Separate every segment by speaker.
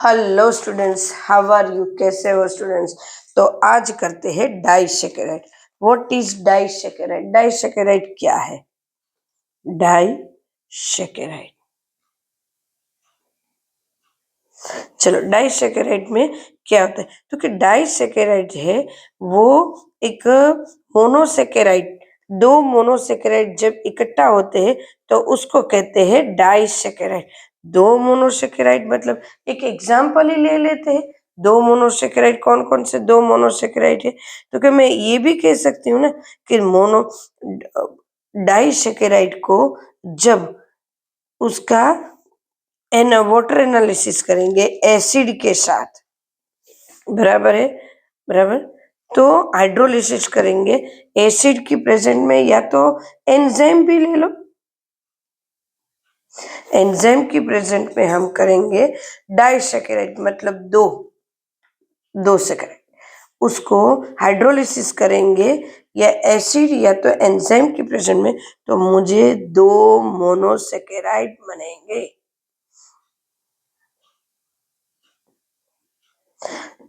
Speaker 1: Hello students, how are you? कैसे हो students? तो आज करते हैं disaccharide. What is disaccharide? Disaccharide क्या है? डाइसेकेराइड, चलो डाइसेकेराइड में क्या होता है? तो कि डाइसेकेराइड है वो एक मोनोसेकेराइड, दो मोनोसेकेराइड जब इकट्ठा होते हैं तो उसको कहते हैं डाइसेकेराइड। दो मोनोसेकेराइड मतलब एक एग्जांपल ही ले लेते हैं। दो मोनोसेकेराइड कौन कौन से दो मोनोसेकेराइड है? तो कि मैं ये भी कह सकती हूँ ना कि मोनो डाइसेकेराइड को जब उसका वाटर एनालिसिस करेंगे एसिड के साथ, बराबर है, बराबर। तो हाइड्रोलिसिस करेंगे एसिड की प्रेजेंट में, या तो एंजाइम भी ले लो, एंजाइम की प्रेजेंट में हम करेंगे डाइसेकेराइड मतलब दो दो सेकेराइड, उसको हाइड्रोलिसिस करेंगे या एसिड या तो एंजाइम की प्रेजेंट में, तो मुझे दो मोनोसेकेराइड बनेंगे।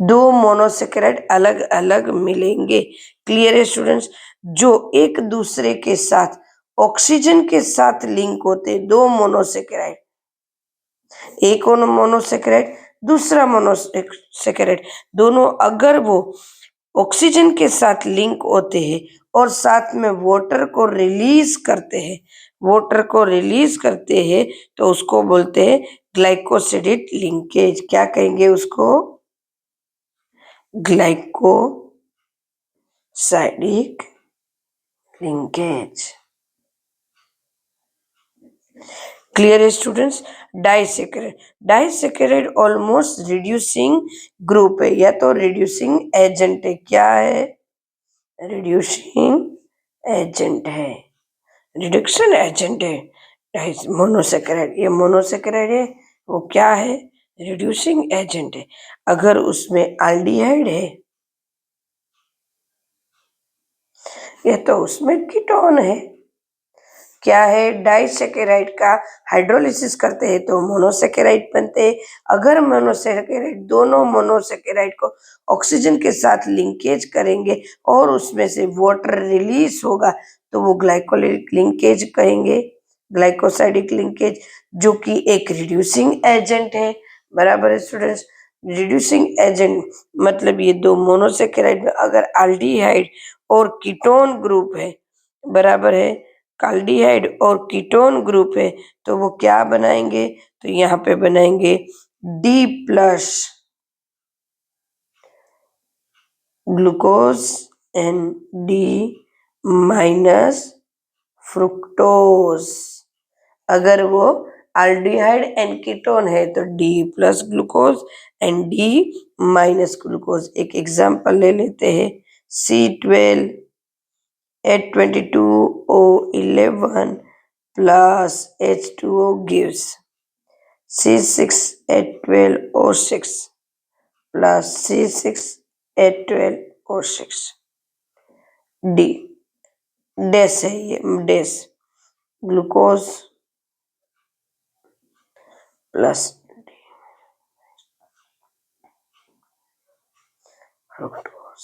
Speaker 1: दो मोनोसेकेराइड अलग अलग मिलेंगे। क्लियर है स्टूडेंट्स? जो एक दूसरे के साथ ऑक्सीजन के साथ लिंक होते, दो मोनोसेकेराइड, एक मोनोसेकेराइड दूसरा मोनोसेकेराइड, दोनों अगर वो ऑक्सीजन के साथ लिंक होते हैं और साथ में वाटर को रिलीज करते हैं, वाटर को रिलीज करते हैं, तो उसको बोलते हैं ग्लाइकोसिडिक लिंकेज। क्या कहेंगे उसको? Glycosidic linkage. क्लियर है students? Disaccharide, disaccharide almost reducing group है या तो रिड्यूसिंग एजेंट है। क्या है? रिड्यूसिंग एजेंट है, रिडक्शन एजेंट है। डाइस मोनोसेकेराइड, ये मोनोसेकेराइड है, वो क्या है? रिड्यूसिंग एजेंट है। अगर उसमें एल्डिहाइड है ये तो उसमें कीटोन है। क्या है? डाइसेकेराइड का हाइड्रोलिसिस करते हैं तो मोनोसेकेराइड बनते हैं। अगर मोनोसेकेराइड, दोनों मोनोसेकेराइड को ऑक्सीजन के साथ लिंकेज करेंगे और उसमें से वाटर रिलीज होगा तो वो ग्लाइकोलिक लिंकेज कहेंगे, ग्लाइकोसाइडिक लिंकेज, जो कि एक रिड्यूसिंग एजेंट है। बराबर है स्टूडेंट्स? रिड्यूसिंग एजेंट मतलब ये दो मोनोसेकेराइड में अगर एल्डिहाइड और कीटोन ग्रुप है, बराबर है, एल्डिहाइड और कीटोन ग्रुप है, तो वो क्या बनाएंगे? तो यहाँ पे बनाएंगे D plus glucose and D minus fructose. अगर वो एल्डिहाइड एंड कीटोन है तो D plus glucose and D minus glucose. एक एग्जांपल ले लेते हैं, C12 H22O11 plus H2O gives C6H12O6 plus C6H12O6। D dash है, ये dash glucose plus fructose.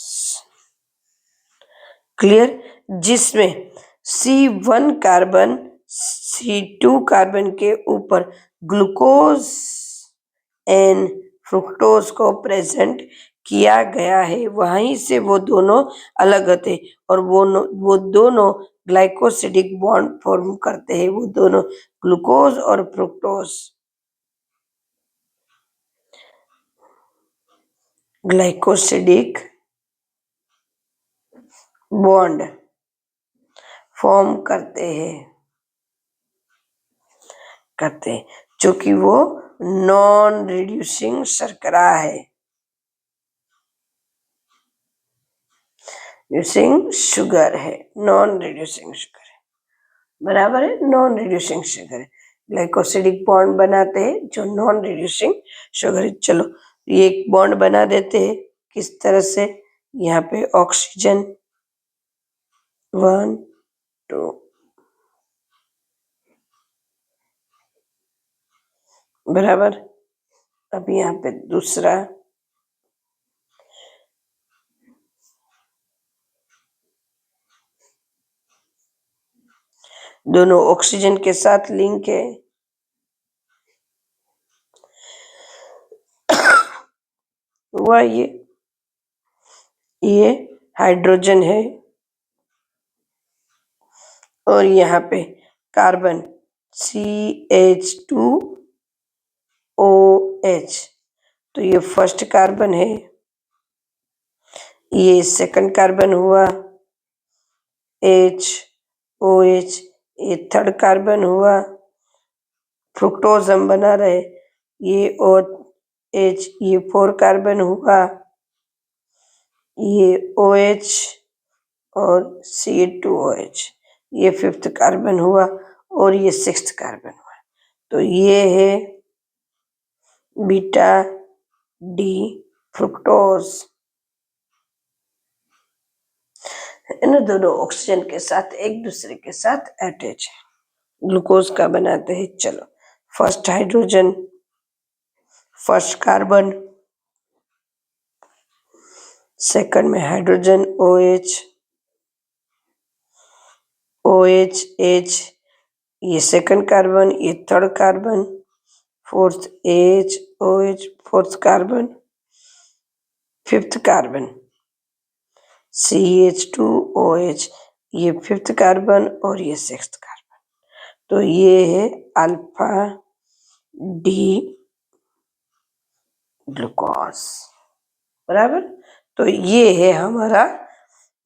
Speaker 1: Clear? जिसमें C1 कार्बन C2 कार्बन के ऊपर ग्लूकोज एंड फ्रुक्टोज को प्रेजेंट किया गया है, वहीं से वो दोनों अलग होते और वो दोनों ग्लाइकोसिडिक बॉन्ड फॉर्म करते हैं, वो दोनों ग्लूकोज और फ्रुक्टोज ग्लाइकोसिडिक बॉन्ड फॉर्म करते हैं, जो कि वो नॉन रिड्यूसिंग शर्करा है, रिड्यूसिंग शुगर है, नॉन रिड्यूसिंग शुगर है। बराबर है, नॉन रिड्यूसिंग शुगर है। ग्लाइकोसिडिक बॉन्ड बनाते हैं जो नॉन रिड्यूसिंग शुगर है। चलो ये एक बॉन्ड बना देते हैं, किस तरह से? यहाँ पे ऑक्सीजन 1 2, बराबर, अब यहाँ पे दूसरा, दोनों ऑक्सीजन के साथ लिंक है। हुआ ये हाइड्रोजन है और यहाँ पे कार्बन CH2OH, तो ये फर्स्ट कार्बन है, ये सेकंड कार्बन हुआ HOH, ये थर्ड कार्बन हुआ, फ्रुक्टोज हम बना रहे, ये OH, ये 4 कार्बन हुआ, ये OH और C2OH, ये 5th कार्बन हुआ और ये 6th कार्बन हुआ। तो ये है बीटा डी फ्रुक्टोज। इन दोनों ऑक्सीजन के साथ एक दूसरे के साथ अटैच है। ग्लूकोज का बनाते हैं, चलो। First hydrogen, first carbon, second में हाइड्रोजन OH, OH H, ये सेकंड कार्बन, ये third carbon, fourth OH, fourth carbon, fifth carbon CH2OH, ये फिफ्थ कार्बन और ये सिक्स्थ कार्बन। तो ये है अल्फा डी ग्लूकोज, बराबर। तो ये है हमारा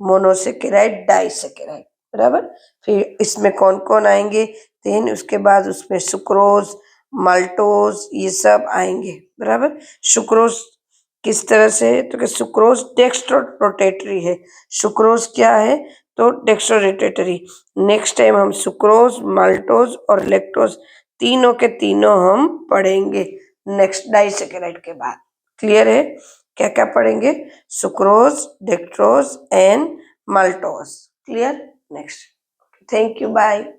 Speaker 1: मोनोसेकेराइड डाइसेकेराइड, बराबर। फिर इसमें कौन कौन आएंगे, देन उसके बाद उसमें सुक्रोज, माल्टोज, ये सब आएंगे, बराबर। सुक्रोज किस तरह से है, तो कि सुक्रोज डेक्स्ट्रो रोटेटरी है। सुक्रोज क्या है, तो डेक्स्ट्रो रोटेटरी। नेक्स्ट टाइम हम सुक्रोज, माल्टोज और लैक्टोज तीनों के तीनों हम पढ़ेंगे नेक्स्ट डाइसेकेराइड के बाद। क्लियर है, क्या क्या पढ़ेंगे, sucrose, dextrose and maltose. Clear? Next. Thank you. Bye.